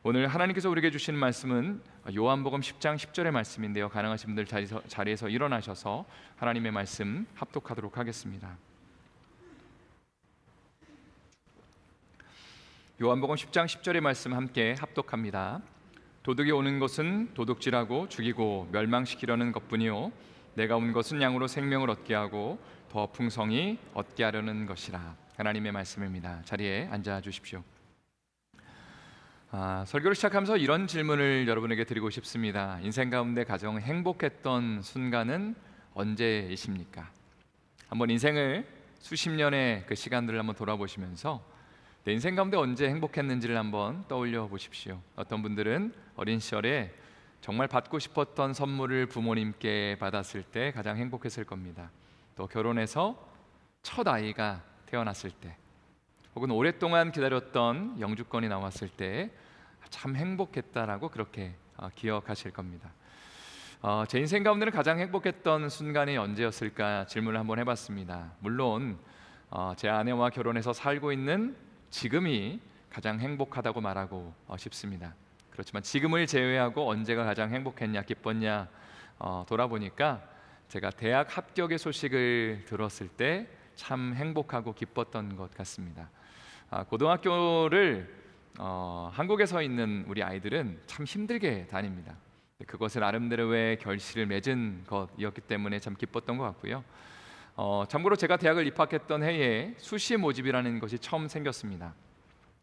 오늘 하나님께서 우리에게 주시는 말씀은 요한복음 10장 10절의 말씀인데요. 가능하신 분들 자리에서 일어나셔서 하나님의 말씀 합독하도록 하겠습니다. 요한복음 10장 10절의 말씀 함께 합독합니다. 도둑이 오는 것은 도둑질하고 죽이고 멸망시키려는 것뿐이요 내가 온 것은 양으로 생명을 얻게 하고 더 풍성히 얻게 하려는 것이라. 하나님의 말씀입니다. 자리에 앉아 주십시오. 설교를 시작하면서 이런 질문을 여러분에게 드리고 싶습니다. 인생 가운데 가장 행복했던 순간은 언제이십니까? 한번 인생을 수십 년의 그 시간들을 한번 돌아보시면서 내 인생 가운데 언제 행복했는지를 한번 떠올려 보십시오. 어떤 분들은 어린 시절에 정말 받고 싶었던 선물을 부모님께 받았을 때 가장 행복했을 겁니다. 또 결혼해서 첫 아이가 태어났을 때, 혹은 오랫동안 기다렸던 영주권이 나왔을 때 참 행복했다라고 그렇게 기억하실 겁니다. 제 인생 가운데는 가장 행복했던 순간이 언제였을까 질문을 한번 해봤습니다. 물론 제 아내와 결혼해서 살고 있는 지금이 가장 행복하다고 말하고 싶습니다. 그렇지만 지금을 제외하고 언제가 가장 행복했냐, 기뻤냐 돌아보니까 제가 대학 합격의 소식을 들었을 때 참 행복하고 기뻤던 것 같습니다. 고등학교를 한국에서 있는 우리 아이들은 참 힘들게 다닙니다. 그것을 나름대로의 결실을 맺은 것이었기 때문에 참 기뻤던 것 같고요. 참고로 제가 대학을 입학했던 해에 수시 모집이라는 것이 처음 생겼습니다.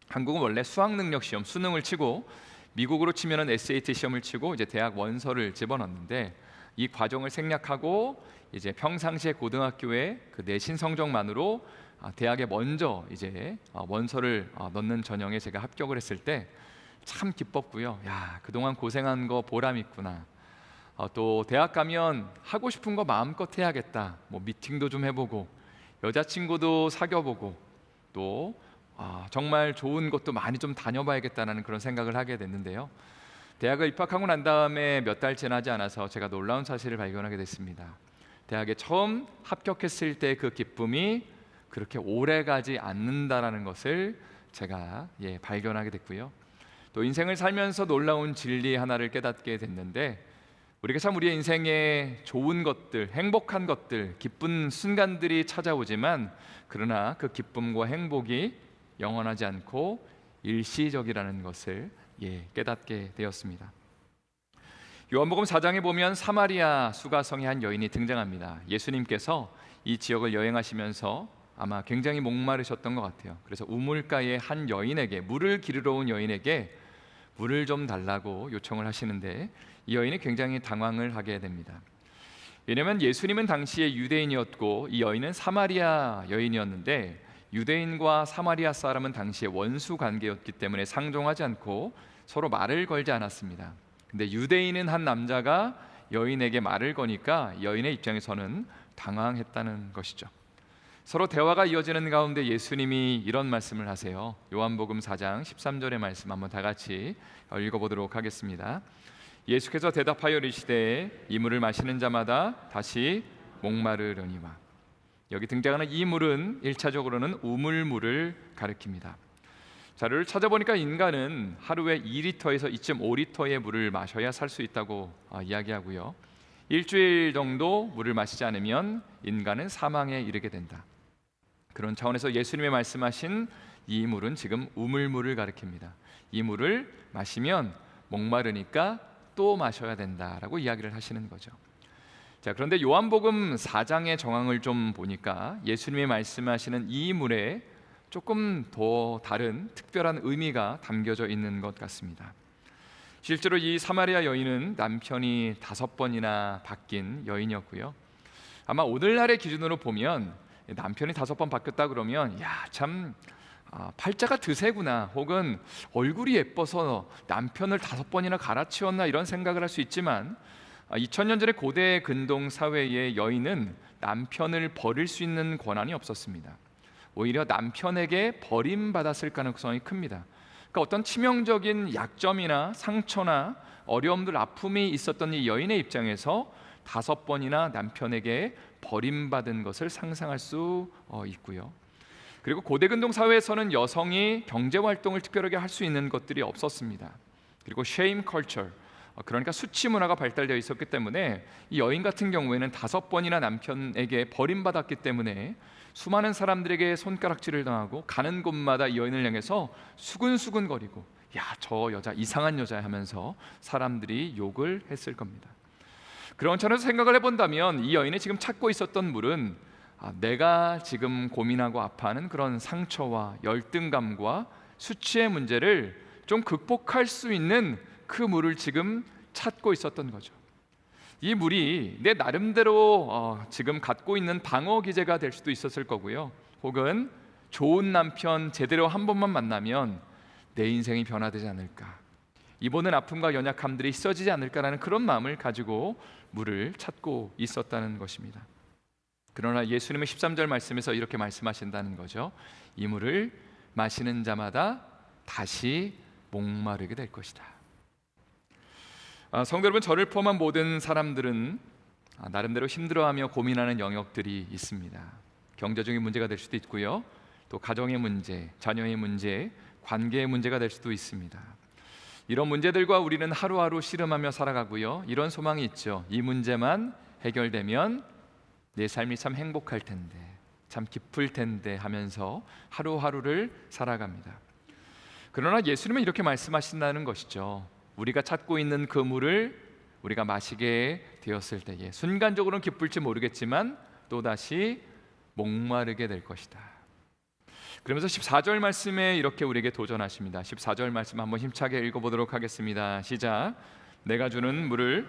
한국은 원래 수학 능력 시험 수능을 치고, 미국으로 치면은 SAT 시험을 치고 이제 대학 원서를 집어넣는데, 이 과정을 생략하고 이제 평상시에 고등학교의 그 내신 성적만으로 대학에 먼저 이제 원서를 넣는 전형에 제가 합격을 했을 때 참 기뻤고요. 야, 그동안 고생한 거 보람 있구나. 또 대학 가면 하고 싶은 거 마음껏 해야겠다. 뭐 미팅도 좀 해보고 여자친구도 사귀어보고 또 정말 좋은 곳도 많이 좀 다녀봐야겠다는 그런 생각을 하게 됐는데요. 대학을 입학하고 난 다음에 몇 달 지나지 않아서 제가 놀라운 사실을 발견하게 됐습니다. 대학에 처음 합격했을 때 그 기쁨이 그렇게 오래 가지 않는다라는 것을 제가 발견하게 됐고요. 또 인생을 살면서 놀라운 진리 하나를 깨닫게 됐는데, 우리가 참 우리의 인생에 좋은 것들, 행복한 것들, 기쁜 순간들이 찾아오지만 그러나 그 기쁨과 행복이 영원하지 않고 일시적이라는 것을 깨닫게 되었습니다. 요한복음 4장에 보면 사마리아 수가성의 한 여인이 등장합니다. 예수님께서 이 지역을 여행하시면서 아마 굉장히 목마르셨던 것 같아요. 그래서 우물가의 한 여인에게, 물을 기르러 온 여인에게 물을 좀 달라고 요청을 하시는데, 이 여인이 굉장히 당황을 하게 됩니다. 왜냐하면 예수님은 당시에 유대인이었고 이 여인은 사마리아 여인이었는데, 유대인과 사마리아 사람은 당시에 원수 관계였기 때문에 상종하지 않고 서로 말을 걸지 않았습니다. 근데 유대인은 한 남자가 여인에게 말을 거니까 여인의 입장에서는 당황했다는 것이죠. 서로 대화가 이어지는 가운데 예수님이 이런 말씀을 하세요. 요한복음 4장 13절의 말씀 한번 다 같이 읽어보도록 하겠습니다. 예수께서 대답하여 이르시되 이 물을 마시는 자마다 다시 목마르려니와. 여기 등장하는 이 물은 1차적으로는 우물물을 가리킵니다. 자료를 찾아보니까 인간은 하루에 2리터에서 2.5리터의 물을 마셔야 살 수 있다고 이야기하고요. 일주일 정도 물을 마시지 않으면 인간은 사망에 이르게 된다. 그런 차원에서 예수님의 말씀하신 이 물은 지금 우물물을 가리킵니다. 이 물을 마시면 목마르니까 또 마셔야 된다라고 이야기를 하시는 거죠. 자, 그런데 요한복음 4장의 정황을 좀 보니까 예수님이 말씀하시는 이 물에 조금 더 다른 특별한 의미가 담겨져 있는 것 같습니다. 실제로 이 사마리아 여인은 남편이 5번이나 바뀐 여인이었고요. 아마 오늘날의 기준으로 보면 남편이 5번 바뀌었다 그러면 참 팔자가 드세구나, 혹은 얼굴이 예뻐서 남편을 5번이나 갈아치웠나, 이런 생각을 할 수 있지만 2000년 전의 고대 근동 사회의 여인은 남편을 버릴 수 있는 권한이 없었습니다. 오히려 남편에게 버림받았을 가능성이 큽니다. 그러니까 어떤 치명적인 약점이나 상처나 어려움들, 아픔이 있었던 이 여인의 입장에서 5번이나 남편에게 버림받은 것을 상상할 수 있고요. 그리고 고대 근동 사회에서는 여성이 경제 활동을 특별하게 할 수 있는 것들이 없었습니다. 그리고 shame culture, 그러니까 수치 문화가 발달되어 있었기 때문에 이 여인 같은 경우에는 5번이나 남편에게 버림받았기 때문에 수많은 사람들에게 손가락질을 당하고 가는 곳마다 이 여인을 향해서 수근수근거리고 야, 저 여자 이상한 여자 하면서 사람들이 욕을 했을 겁니다. 그런 차원에서 생각을 해본다면 이 여인이 지금 찾고 있었던 물은 내가 지금 고민하고 아파하는 그런 상처와 열등감과 수치의 문제를 좀 극복할 수 있는 그 물을 지금 찾고 있었던 거죠. 이 물이 내 나름대로 지금 갖고 있는 방어 기제가 될 수도 있었을 거고요. 혹은 좋은 남편 제대로 한 번만 만나면 내 인생이 변화되지 않을까, 이보는 아픔과 연약함들이 씻어지지 않을까라는 그런 마음을 가지고 물을 찾고 있었다는 것입니다. 그러나 예수님은 13절 말씀에서 이렇게 말씀하신다는 거죠. 이 물을 마시는 자마다 다시 목마르게 될 것이다. 성도 여러분, 저를 포함한 모든 사람들은 나름대로 힘들어하며 고민하는 영역들이 있습니다. 경제적인 문제가 될 수도 있고요, 또 가정의 문제, 자녀의 문제, 관계의 문제가 될 수도 있습니다. 이런 문제들과 우리는 하루하루 씨름하며 살아가고요, 이런 소망이 있죠. 이 문제만 해결되면 내 삶이 참 행복할 텐데, 참 기쁠 텐데 하면서 하루하루를 살아갑니다. 그러나 예수님은 이렇게 말씀하신다는 것이죠. 우리가 찾고 있는 그 물을 우리가 마시게 되었을 때에 순간적으로는 기쁠지 모르겠지만 또다시 목마르게 될 것이다. 그러면서 14절 말씀에 이렇게 우리에게 도전하십니다. 14절 말씀 한번 힘차게 읽어보도록 하겠습니다. 시작. 내가 주는 물은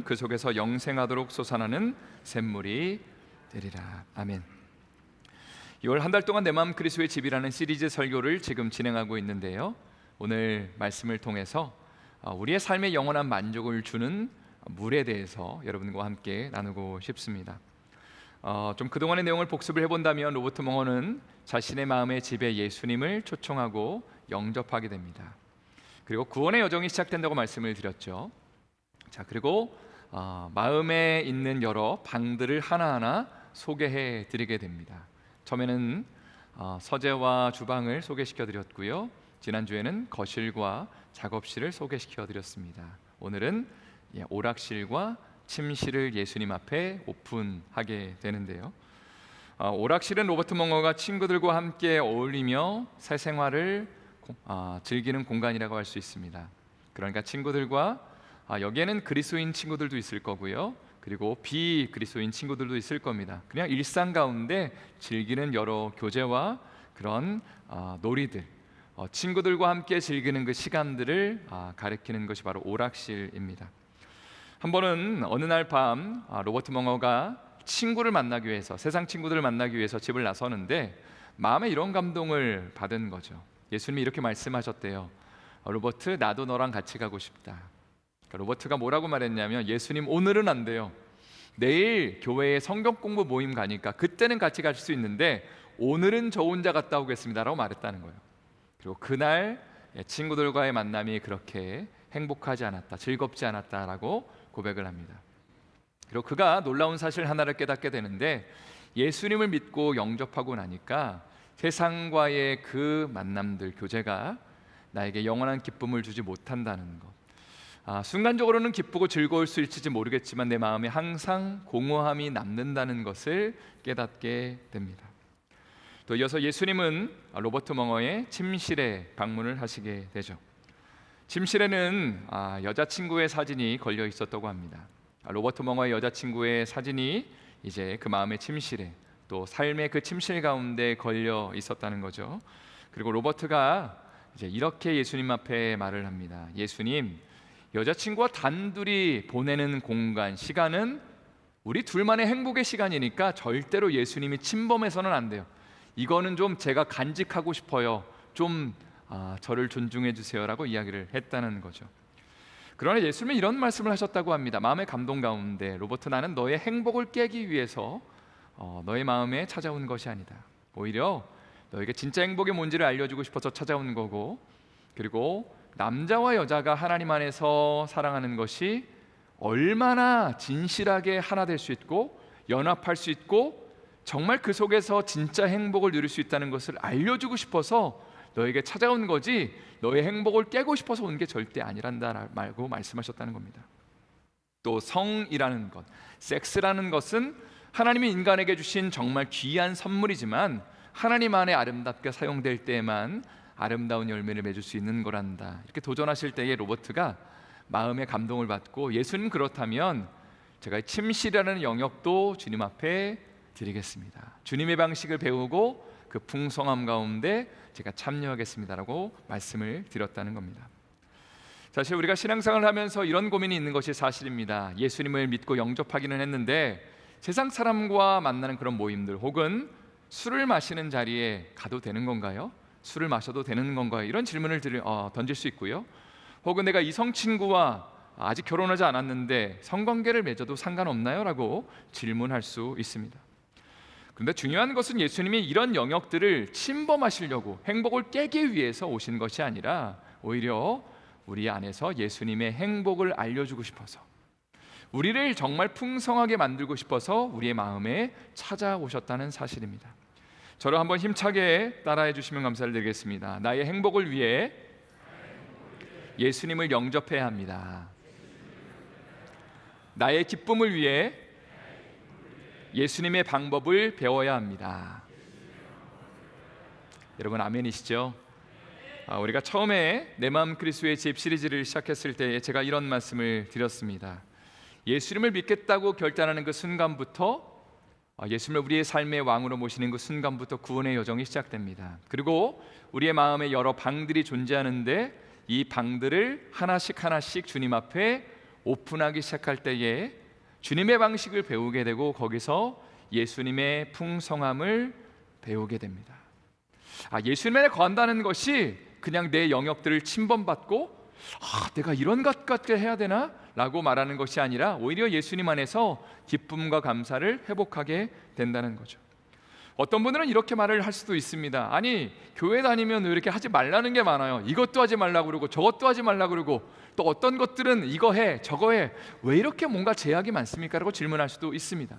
그 속에서 영생하도록 솟아나는 샘물이 되리라. 아멘. 6월 한 달 동안 내 마음 그리스도의 집이라는 시리즈 설교를 지금 진행하고 있는데요, 오늘 말씀을 통해서 우리의 삶에 영원한 만족을 주는 물에 대해서 여러분과 함께 나누고 싶습니다. 좀 그동안의 내용을 복습을 해본다면 로버트 멍어는 자신의 마음의 집에 예수님을 초청하고 영접하게 됩니다. 그리고 구원의 여정이 시작된다고 말씀을 드렸죠. 자, 그리고 마음에 있는 여러 방들을 하나하나 소개해 드리게 됩니다. 처음에는 서재와 주방을 소개시켜 드렸고요, 지난주에는 거실과 작업실을 소개시켜 드렸습니다. 오늘은 오락실과 침실을 예수님 앞에 오픈하게 되는데요, 오락실은 로버트 멍어가 친구들과 함께 어울리며 새 생활을 즐기는 공간이라고 할 수 있습니다. 그러니까 친구들과 여기에는 그리스도인 친구들도 있을 거고요, 그리고 비그리스도인 친구들도 있을 겁니다. 그냥 일상 가운데 즐기는 여러 교제와 그런 놀이들, 친구들과 함께 즐기는 그 시간들을 가리키는 것이 바로 오락실입니다. 한 번은 어느 날 밤 로버트 멍어가 친구를 만나기 위해서, 세상 친구들을 만나기 위해서 집을 나서는데 마음에 이런 감동을 받은 거죠. 예수님이 이렇게 말씀하셨대요. 로버트, 나도 너랑 같이 가고 싶다. 로버트가 뭐라고 말했냐면, 예수님 오늘은 안 돼요. 내일 교회에 성경 공부 모임 가니까 그때는 같이 갈 수 있는데 오늘은 저 혼자 갔다 오겠습니다 라고 말했다는 거예요. 그리고 그날 친구들과의 만남이 그렇게 행복하지 않았다, 즐겁지 않았다라고 고백을 합니다. 그리고 그가 놀라운 사실 하나를 깨닫게 되는데, 예수님을 믿고 영접하고 나니까 세상과의 그 만남들, 교제가 나에게 영원한 기쁨을 주지 못한다는 것, 순간적으로는 기쁘고 즐거울 수 있을지 모르겠지만 내 마음에 항상 공허함이 남는다는 것을 깨닫게 됩니다. 또 이어서 예수님은 로버트 멍어의 침실에 방문을 하시게 되죠. 침실에는 여자친구의 사진이 걸려 있었다고 합니다. 로버트 멍어의 여자친구의 사진이 이제 그 마음의 침실에, 또 삶의 그 침실 가운데 걸려 있었다는 거죠. 그리고 로버트가 이제 이렇게 예수님 앞에 말을 합니다. 예수님, 여자친구와 단둘이 보내는 공간, 시간은 우리 둘만의 행복의 시간이니까 절대로 예수님이 침범해서는 안 돼요. 이거는 좀 제가 간직하고 싶어요. 좀 저를 존중해 주세요라고 이야기를 했다는 거죠. 그러나 예수님은 이런 말씀을 하셨다고 합니다. 마음의 감동 가운데, 로버트, 나는 너의 행복을 깨기 위해서 너의 마음에 찾아온 것이 아니다. 오히려 너에게 진짜 행복이 뭔지를 알려주고 싶어서 찾아온 거고, 그리고 남자와 여자가 하나님 안에서 사랑하는 것이 얼마나 진실하게 하나 될 수 있고 연합할 수 있고 정말 그 속에서 진짜 행복을 누릴 수 있다는 것을 알려주고 싶어서 너에게 찾아온 거지 너의 행복을 깨고 싶어서 온 게 절대 아니란다 말고 말씀하셨다는 겁니다. 또 성이라는 것, 섹스라는 것은 하나님이 인간에게 주신 정말 귀한 선물이지만 하나님 안에 아름답게 사용될 때에만 아름다운 열매를 맺을 수 있는 거란다. 이렇게 도전하실 때에 로버트가 마음의 감동을 받고 예수님 그렇다면 제가 침실이라는 영역도 주님 앞에 드리겠습니다. 주님의 방식을 배우고 그 풍성함 가운데 제가 참여하겠습니다라고 말씀을 드렸다는 겁니다. 사실 우리가 신앙생활을 하면서 이런 고민이 있는 것이 사실입니다. 예수님을 믿고 영접하기는 했는데 세상 사람과 만나는 그런 모임들 혹은 술을 마시는 자리에 가도 되는 건가요? 술을 마셔도 되는 건가요? 이런 질문을 던질 수 있고요. 혹은 내가 이성 친구와 아직 결혼하지 않았는데 성관계를 맺어도 상관없나요? 라고 질문할 수 있습니다. 그런데 중요한 것은 예수님이 이런 영역들을 침범하시려고 행복을 깨기 위해서 오신 것이 아니라 오히려 우리 안에서 예수님의 행복을 알려주고 싶어서 우리를 정말 풍성하게 만들고 싶어서 우리의 마음에 찾아오셨다는 사실입니다. 저를 한번 힘차게 따라해 주시면 감사를 드리겠습니다. 나의 행복을 위해 예수님을 영접해야 합니다. 나의 기쁨을 위해 예수님의 방법을 배워야 합니다. 여러분 아멘이시죠? 우리가 처음에 내 마음 그리스도의 집 시리즈를 시작했을 때 제가 이런 말씀을 드렸습니다. 예수님을 믿겠다고 결단하는 그 순간부터 예수님을 우리의 삶의 왕으로 모시는 그 순간부터 구원의 여정이 시작됩니다. 그리고 우리의 마음에 여러 방들이 존재하는데 이 방들을 하나씩 주님 앞에 오픈하기 시작할 때에 주님의 방식을 배우게 되고 거기서 예수님의 풍성함을 배우게 됩니다. 예수님에 거한다는 것이 그냥 내 영역들을 침범받고 내가 이런 것 같게 해야 되나? 라고 말하는 것이 아니라 오히려 예수님 안에서 기쁨과 감사를 회복하게 된다는 거죠. 어떤 분들은 이렇게 말을 할 수도 있습니다. 아니 교회 다니면 왜 이렇게 하지 말라는 게 많아요. 이것도 하지 말라고 그러고 저것도 하지 말라고 그러고 또 어떤 것들은 이거 해 저거 해 왜 이렇게 뭔가 제약이 많습니까? 라고 질문할 수도 있습니다.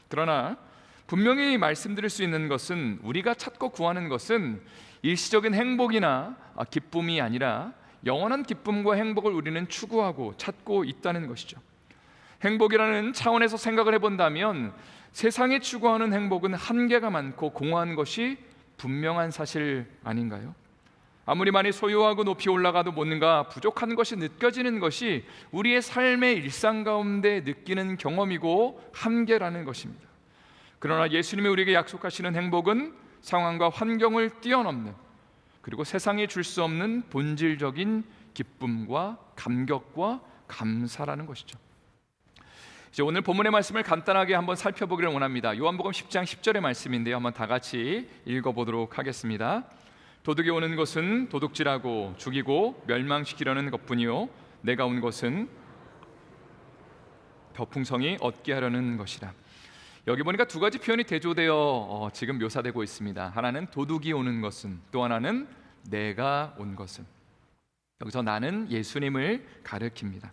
그러나 분명히 말씀드릴 수 있는 것은 우리가 찾고 구하는 것은 일시적인 행복이나 기쁨이 아니라 영원한 기쁨과 행복을 우리는 추구하고 찾고 있다는 것이죠. 행복이라는 차원에서 생각을 해본다면 세상이 추구하는 행복은 한계가 많고 공허한 것이 분명한 사실 아닌가요? 아무리 많이 소유하고 높이 올라가도 뭔가 부족한 것이 느껴지는 것이 우리의 삶의 일상 가운데 느끼는 경험이고 한계라는 것입니다. 그러나 예수님이 우리에게 약속하시는 행복은 상황과 환경을 뛰어넘는 그리고 세상이 줄 수 없는 본질적인 기쁨과 감격과 감사라는 것이죠. 이제 오늘 본문의 말씀을 간단하게 한번 살펴보기를 원합니다. 요한복음 10장 10절의 말씀인데요. 한번 다 같이 읽어보도록 하겠습니다. 도둑이 오는 것은 도둑질하고 죽이고 멸망시키려는 것뿐이요 내가 온 것은 더 풍성히 얻게 하려는 것이라. 여기 보니까 두 가지 표현이 대조되어 지금 묘사되고 있습니다. 하나는 도둑이 오는 것은, 또 하나는 내가 온 것은. 여기서 나는 예수님을 가리킵니다.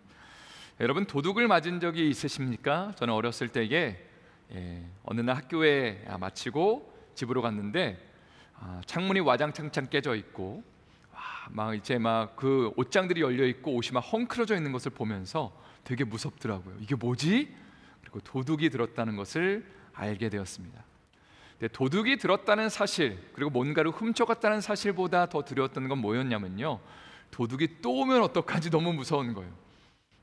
여러분 도둑을 맞은 적이 있으십니까? 저는 어렸을 때에 어느 날 학교에 마치고 집으로 갔는데 창문이 와장창창 깨져 있고 막 이제 막 그 옷장들이 열려 있고 옷이 막 헝클어져 있는 것을 보면서 되게 무섭더라고요. 이게 뭐지? 그리고 도둑이 들었다는 것을 알게 되었습니다. 근데 도둑이 들었다는 사실 그리고 뭔가를 훔쳐갔다는 사실보다 더 두려웠던 건 뭐였냐면요, 도둑이 또 오면 어떡하지 너무 무서운 거예요.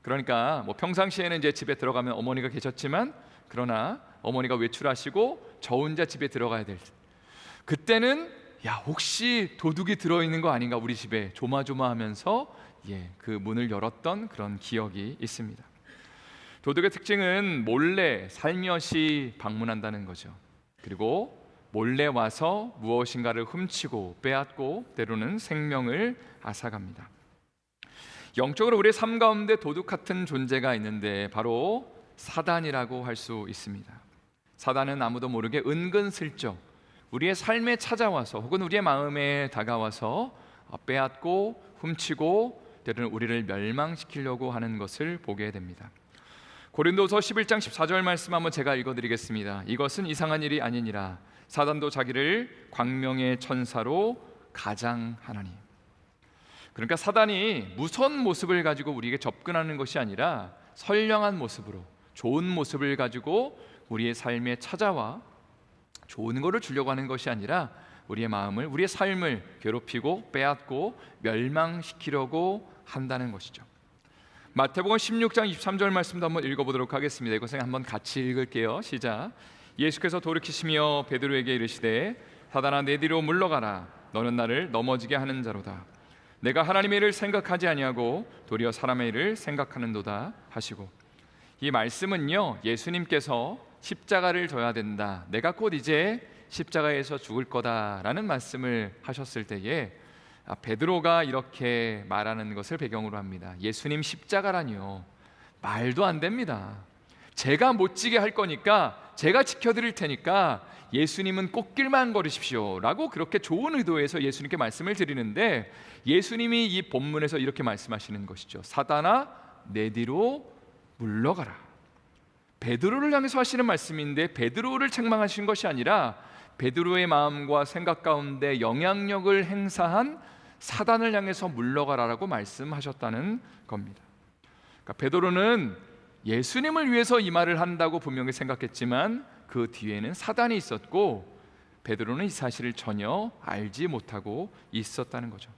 그러니까 뭐 평상시에는 이제 집에 들어가면 어머니가 계셨지만 그러나 어머니가 외출하시고 저 혼자 집에 들어가야 될 때 그때는 혹시 도둑이 들어있는 거 아닌가 우리 집에 조마조마하면서 그 문을 열었던 그런 기억이 있습니다. 도둑의 특징은 몰래 살며시 방문한다는 거죠. 그리고 몰래 와서 무엇인가를 훔치고 빼앗고 때로는 생명을 앗아갑니다. 영적으로 우리의 삶 가운데 도둑 같은 존재가 있는데 바로 사단이라고 할 수 있습니다. 사단은 아무도 모르게 은근슬쩍 우리의 삶에 찾아와서 혹은 우리의 마음에 다가와서 빼앗고 훔치고 때로는 우리를 멸망시키려고 하는 것을 보게 됩니다. 고린도서 11장 14절 말씀 한번 제가 읽어드리겠습니다. 이것은 이상한 일이 아니니라 사단도 자기를 광명의 천사로 가장하나니. 그러니까 사단이 무서운 모습을 가지고 우리에게 접근하는 것이 아니라 선량한 모습으로, 좋은 모습을 가지고 우리의 삶에 찾아와 좋은 것을 주려고 하는 것이 아니라 우리의 마음을, 우리의 삶을 괴롭히고 빼앗고 멸망시키려고 한다는 것이죠. 마태복음 16장 23절 말씀도 한번 읽어보도록 하겠습니다. 이것을 한번 같이 읽을게요. 시작. 예수께서 돌이키시며 베드로에게 이르시되 사단아 내 뒤로 물러가라. 너는 나를 넘어지게 하는 자로다. 내가 하나님의 일을 생각하지 아니하고 도리어 사람의 일을 생각하는도다 하시고, 이 말씀은요, 예수님께서 십자가를 져야 된다, 내가 곧 이제 십자가에서 죽을 거다라는 말씀을 하셨을 때에 베드로가 이렇게 말하는 것을 배경으로 합니다. 예수님 십자가라니요, 말도 안 됩니다. 제가 못 지게 할 거니까, 제가 지켜드릴 테니까 예수님은 꽃길만 걸으십시오 라고 그렇게 좋은 의도에서 예수님께 말씀을 드리는데, 예수님이 이 본문에서 이렇게 말씀하시는 것이죠. 사단아 내 뒤로 물러가라. 베드로를 향해서 하시는 말씀인데, 베드로를 책망하신 것이 아니라 베드로의 마음과 생각 가운데 영향력을 행사한 사단을 향해서 물러가라라고 말씀하셨다는 겁니다. 그러니까 베드로는 예수님을 위해서 이 말을 한다고 분명히 생각했지만 그 뒤에는 사단이 있었고, 베드로는 이 사실을 전혀 알지 못하고 있었다는 거죠.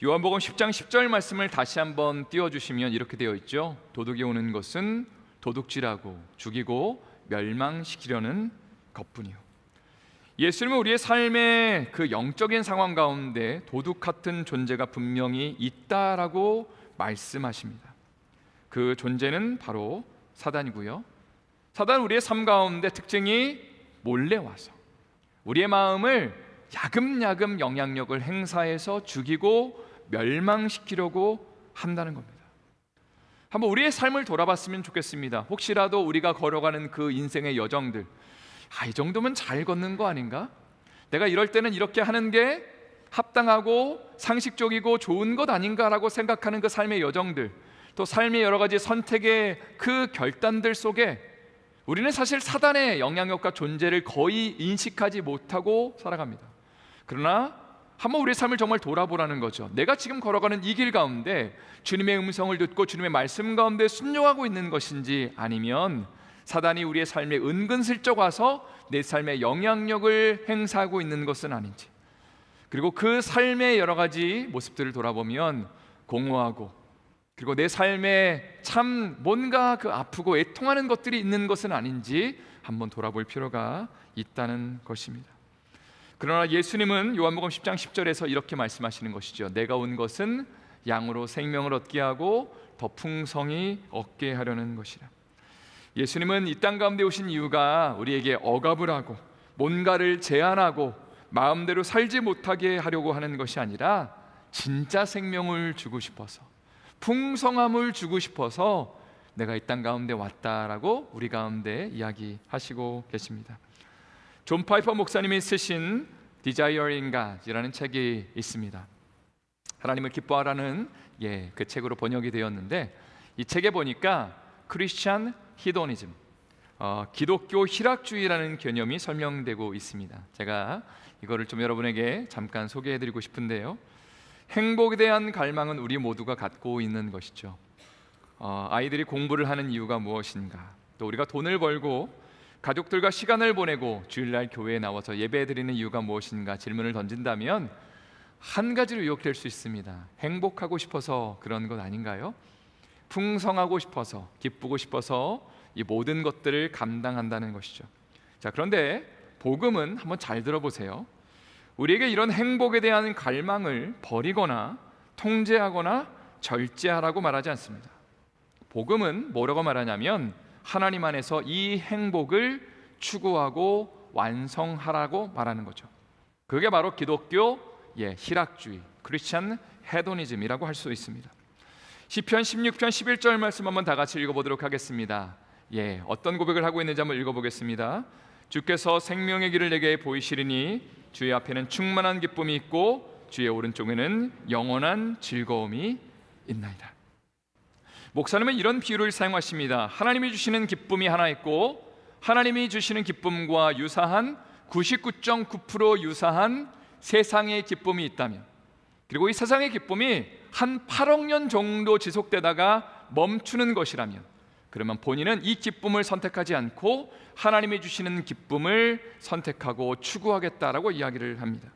요한복음 10장 10절 말씀을 다시 한번 띄워주시면 이렇게 되어 있죠. 도둑이 오는 것은 도둑질하고 죽이고 멸망시키려는 것뿐이요. 예수님은 우리의 삶의 그 영적인 상황 가운데 도둑 같은 존재가 분명히 있다라고 말씀하십니다. 그 존재는 바로 사단이고요. 사단은 우리의 삶 가운데 특징이 몰래 와서 우리의 마음을 야금야금 영향력을 행사해서 죽이고 멸망시키려고 한다는 겁니다. 한번 우리의 삶을 돌아봤으면 좋겠습니다. 혹시라도 우리가 걸어가는 그 인생의 여정들, 이 정도면 잘 걷는 거 아닌가? 내가 이럴 때는 이렇게 하는 게 합당하고 상식적이고 좋은 것 아닌가라고 생각하는 그 삶의 여정들, 또 삶의 여러 가지 선택의 그 결단들 속에 우리는 사실 사단의 영향력과 존재를 거의 인식하지 못하고 살아갑니다. 그러나 한번 우리의 삶을 정말 돌아보라는 거죠. 내가 지금 걸어가는 이 길 가운데 주님의 음성을 듣고 주님의 말씀 가운데 순종하고 있는 것인지, 아니면 사단이 우리의 삶에 은근슬쩍 와서 내 삶에 영향력을 행사하고 있는 것은 아닌지, 그리고 그 삶의 여러 가지 모습들을 돌아보면 공허하고, 그리고 내 삶에 참 뭔가 그 아프고 애통하는 것들이 있는 것은 아닌지 한번 돌아볼 필요가 있다는 것입니다. 그러나 예수님은 요한복음 10장 10절에서 이렇게 말씀하시는 것이죠. 내가 온 것은 양으로 생명을 얻게 하고 더 풍성히 얻게 하려는 것이라. 예수님은 이 땅 가운데 오신 이유가 우리에게 억압을 하고 뭔가를 제한하고 마음대로 살지 못하게 하려고 하는 것이 아니라 진짜 생명을 주고 싶어서, 풍성함을 주고 싶어서 내가 이 땅 가운데 왔다라고 우리 가운데 이야기하시고 계십니다. 존 파이퍼 목사님이 쓰신 Desiring God이라는 책이 있습니다. 하나님을 기뻐하라는 그 책으로 번역이 되었는데, 이 책에 보니까 크리스찬 히도니즘, 기독교 희락주의라는 개념이 설명되고 있습니다. 제가 이거를 좀 여러분에게 잠깐 소개해드리고 싶은데요, 행복에 대한 갈망은 우리 모두가 갖고 있는 것이죠. 아이들이 공부를 하는 이유가 무엇인가, 또 우리가 돈을 벌고 가족들과 시간을 보내고 주일날 교회에 나와서 예배드리는 이유가 무엇인가 질문을 던진다면 한 가지로 요약될 수 있습니다. 행복하고 싶어서 그런 것 아닌가요? 풍성하고 싶어서, 기쁘고 싶어서 이 모든 것들을 감당한다는 것이죠. 자, 그런데 복음은 한번 잘 들어보세요. 우리에게 이런 행복에 대한 갈망을 버리거나 통제하거나 절제하라고 말하지 않습니다. 복음은 뭐라고 말하냐면 하나님 안에서 이 행복을 추구하고 완성하라고 말하는 거죠. 그게 바로 기독교 희락주의, 크리스찬 헤도니즘이라고 할 수 있습니다. 시편 16편 11절 말씀 한번 다 같이 읽어보도록 하겠습니다. 어떤 고백을 하고 있는지 한번 읽어보겠습니다. 주께서 생명의 길을 내게 보이시리니 주의 앞에는 충만한 기쁨이 있고 주의 오른쪽에는 영원한 즐거움이 있나이다. 목사님은 이런 비유를 사용하십니다. 하나님이 주시는 기쁨이 하나 있고 하나님이 주시는 기쁨과 유사한 99.9% 유사한 세상의 기쁨이 있다면, 그리고 이 세상의 기쁨이 한 8억 년 정도 지속되다가 멈추는 것이라면, 그러면 본인은 이 기쁨을 선택하지 않고 하나님이 주시는 기쁨을 선택하고 추구하겠다라고 이야기를 합니다.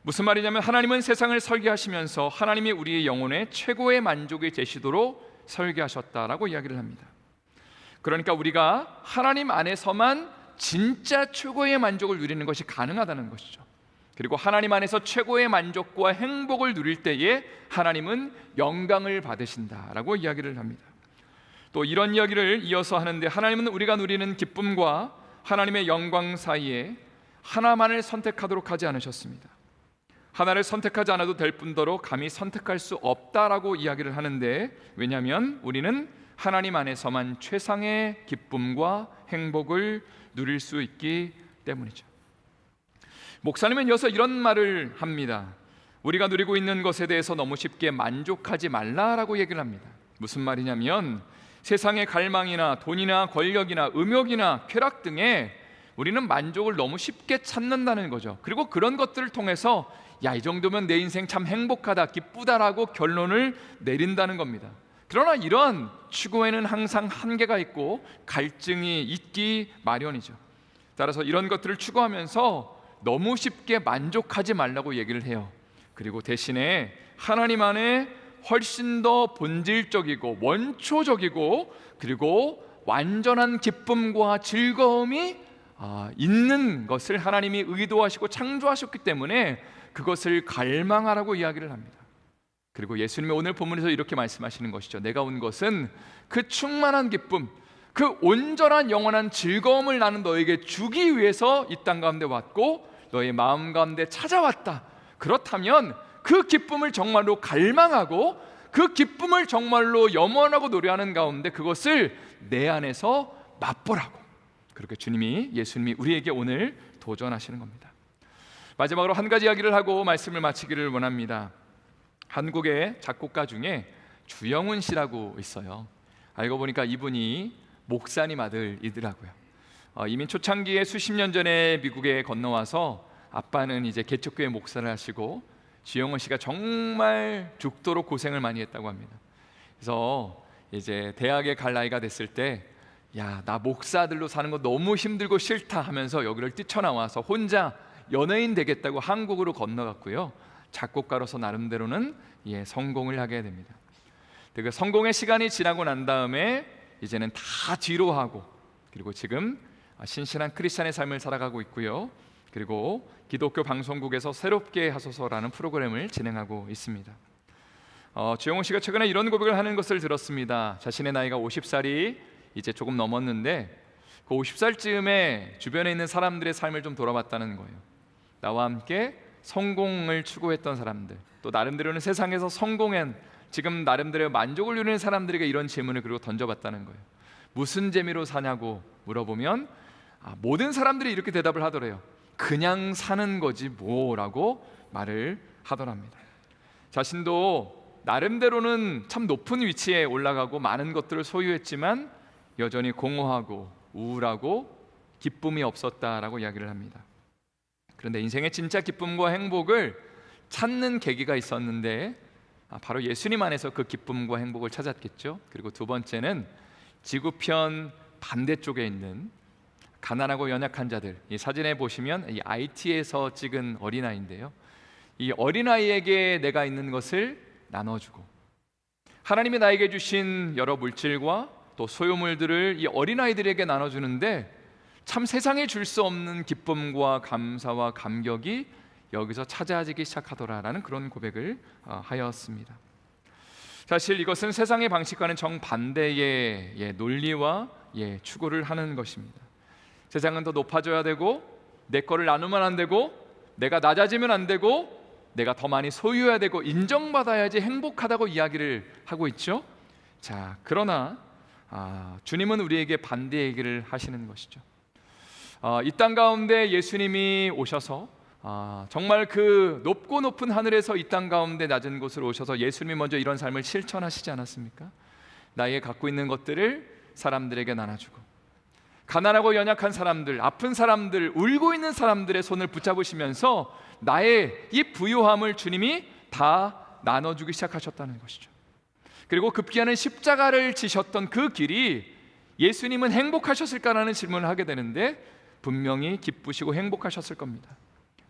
무슨 말이냐면, 하나님은 세상을 설계하시면서 하나님이 우리의 영혼의 최고의 만족의 제시도로 설계하셨다라고 이야기를 합니다. 그러니까 우리가 하나님 안에서만 진짜 최고의 만족을 누리는 것이 가능하다는 것이죠. 그리고 하나님 안에서 최고의 만족과 행복을 누릴 때에 하나님은 영광을 받으신다라고 이야기를 합니다. 또 이런 이야기를 이어서 하는데, 하나님은 우리가 누리는 기쁨과 하나님의 영광 사이에 하나만을 선택하도록 하지 않으셨습니다. 하나를 선택하지 않아도 될 뿐더러 감히 선택할 수 없다라고 이야기를 하는데, 왜냐하면 우리는 하나님 안에서만 최상의 기쁨과 행복을 누릴 수 있기 때문이죠. 목사님은 이어서 이런 말을 합니다. 우리가 누리고 있는 것에 대해서 너무 쉽게 만족하지 말라라고 얘기를 합니다. 무슨 말이냐면, 세상의 갈망이나 돈이나 권력이나 음욕이나 쾌락 등에 우리는 만족을 너무 쉽게 찾는다는 거죠. 그리고 그런 것들을 통해서 이 정도면 내 인생 참 행복하다, 기쁘다라고 결론을 내린다는 겁니다. 그러나 이런 추구에는 항상 한계가 있고 갈증이 있기 마련이죠. 따라서 이런 것들을 추구하면서 너무 쉽게 만족하지 말라고 얘기를 해요. 그리고 대신에 하나님 안에 훨씬 더 본질적이고 원초적이고 그리고 완전한 기쁨과 즐거움이 있는 것을 하나님이 의도하시고 창조하셨기 때문에 그것을 갈망하라고 이야기를 합니다. 그리고 예수님이 오늘 본문에서 이렇게 말씀하시는 것이죠. 내가 온 것은 그 충만한 기쁨, 그 온전한 영원한 즐거움을 나는 너에게 주기 위해서 이 땅 가운데 왔고 너의 마음 가운데 찾아왔다. 그렇다면 그 기쁨을 정말로 갈망하고 그 기쁨을 정말로 염원하고 노래하는 가운데 그것을 내 안에서 맛보라고, 그렇게 예수님이 우리에게 오늘 도전하시는 겁니다. 마지막으로 한 가지 이야기를 하고 말씀을 마치기를 원합니다. 한국의 작곡가 중에 주영훈 씨라고 있어요. 알고 보니까 이분이 목사님 아들이더라고요. 이미 초창기에 수십 년 전에 미국에 건너와서 아빠는 이제 개척교회 목사를 하시고 주영훈 씨가 정말 죽도록 고생을 많이 했다고 합니다. 그래서 이제 대학에 갈 나이가 됐을 때, 나 목사들로 사는 거 너무 힘들고 싫다 하면서 여기를 뛰쳐나와서 혼자 연예인 되겠다고 한국으로 건너갔고요. 작곡가로서 나름대로는 성공을 하게 됩니다. 그 성공의 시간이 지나고 난 다음에 이제는 다 뒤로 하고, 그리고 지금 신실한 크리스찬의 삶을 살아가고 있고요. 그리고 기독교 방송국에서 새롭게 하소서라는 프로그램을 진행하고 있습니다. 주영훈 씨가 최근에 이런 고백을 하는 것을 들었습니다. 자신의 나이가 50살이 이제 조금 넘었는데 그 50살쯤에 주변에 있는 사람들의 삶을 좀 돌아봤다는 거예요. 나와 함께 성공을 추구했던 사람들, 또 나름대로는 세상에서 성공한 지금 나름대로 만족을 누리는 사람들에게 이런 질문을 그리고 던져봤다는 거예요. 무슨 재미로 사냐고 물어보면 모든 사람들이 이렇게 대답을 하더래요. 그냥 사는 거지 뭐라고 말을 하더랍니다. 자신도 나름대로는 참 높은 위치에 올라가고 많은 것들을 소유했지만 여전히 공허하고 우울하고 기쁨이 없었다라고 이야기를 합니다. 그런데 인생의 진짜 기쁨과 행복을 찾는 계기가 있었는데 바로 예수님 안에서 그 기쁨과 행복을 찾았겠죠. 그리고 두 번째는 지구편 반대쪽에 있는 가난하고 연약한 자들, 이 사진에 보시면 이 IT에서 찍은 어린아이인데요, 이 어린아이에게 내가 있는 것을 나눠주고 하나님이 나에게 주신 여러 물질과 또 소유물들을 이 어린아이들에게 나눠주는데 참 세상에 줄 수 없는 기쁨과 감사와 감격이 여기서 찾아지기 시작하더라라는 그런 고백을 하였습니다. 사실 이것은 세상의 방식과는 정반대의 논리와 추구를 하는 것입니다. 세상은 더 높아져야 되고 내 거를 나누면 안 되고 내가 낮아지면 안 되고 내가 더 많이 소유해야 되고 인정받아야지 행복하다고 이야기를 하고 있죠. 그러나 주님은 우리에게 반대 얘기를 하시는 것이죠. 이 땅 가운데 예수님이 오셔서 정말 그 높고 높은 하늘에서 이 땅 가운데 낮은 곳으로 오셔서 예수님이 먼저 이런 삶을 실천하시지 않았습니까? 나의 갖고 있는 것들을 사람들에게 나눠주고 가난하고 연약한 사람들, 아픈 사람들, 울고 있는 사람들의 손을 붙잡으시면서 나의 이 부요함을 주님이 다 나눠주기 시작하셨다는 것이죠. 그리고 급기야는 십자가를 지셨던 그 길이 예수님은 행복하셨을까라는 질문을 하게 되는데 분명히 기쁘시고 행복하셨을 겁니다.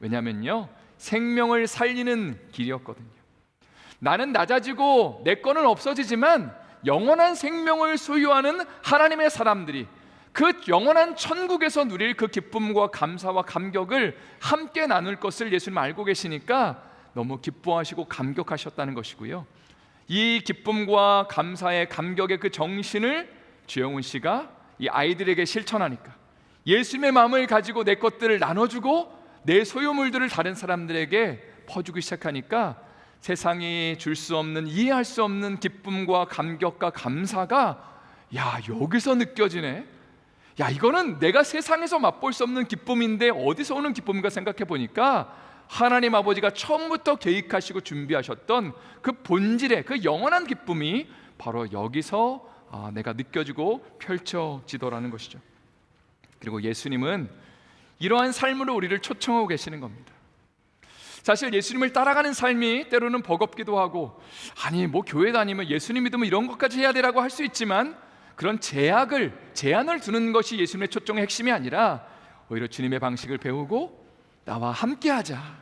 왜냐하면요, 생명을 살리는 길이었거든요. 나는 낮아지고 내 거는 없어지지만 영원한 생명을 소유하는 하나님의 사람들이 그 영원한 천국에서 누릴 그 기쁨과 감사와 감격을 함께 나눌 것을 예수님 알고 계시니까 너무 기뻐하시고 감격하셨다는 것이고요. 이 기쁨과 감사의 감격의 그 정신을 주영훈 씨가 이 아이들에게 실천하니까 예수님의 마음을 가지고 내 것들을 나눠주고 내 소유물들을 다른 사람들에게 퍼주기 시작하니까 세상이 줄 수 없는, 이해할 수 없는 기쁨과 감격과 감사가 여기서 느껴지네. 이거는 내가 세상에서 맛볼 수 없는 기쁨인데 어디서 오는 기쁨인가 생각해 보니까 하나님 아버지가 처음부터 계획하시고 준비하셨던 그 본질의 그 영원한 기쁨이 바로 여기서 내가 느껴지고 펼쳐지더라는 것이죠. 그리고 예수님은 이러한 삶으로 우리를 초청하고 계시는 겁니다. 사실 예수님을 따라가는 삶이 때로는 버겁기도 하고, 교회 다니면 예수님 믿으면 이런 것까지 해야 되라고 할 수 있지만 그런 제한을 두는 것이 예수님의 초청의 핵심이 아니라 오히려 주님의 방식을 배우고 나와 함께하자,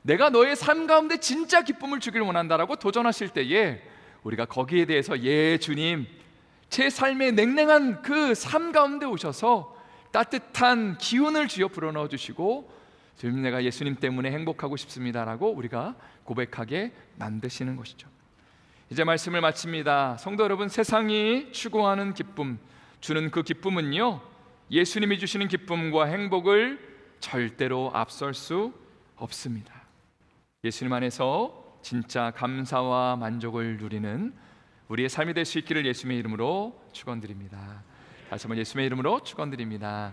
내가 너의 삶 가운데 진짜 기쁨을 주길 원한다라고 도전하실 때에 우리가 거기에 대해서 주님, 제 삶의 냉랭한 그 삶 가운데 오셔서 따뜻한 기운을 주여 불어넣어 주시고, 주님, 내가 예수님 때문에 행복하고 싶습니다라고 우리가 고백하게 만드시는 것이죠. 이제 말씀을 마칩니다. 성도 여러분, 세상이 추구하는 기쁨, 주는 그 기쁨은요, 예수님이 주시는 기쁨과 행복을 절대로 앞설 수 없습니다. 예수님 안에서 진짜 감사와 만족을 누리는 우리의 삶이 될 수 있기를 예수님의 이름으로 축원드립니다. 다시 한번 예수님의 이름으로 축원드립니다.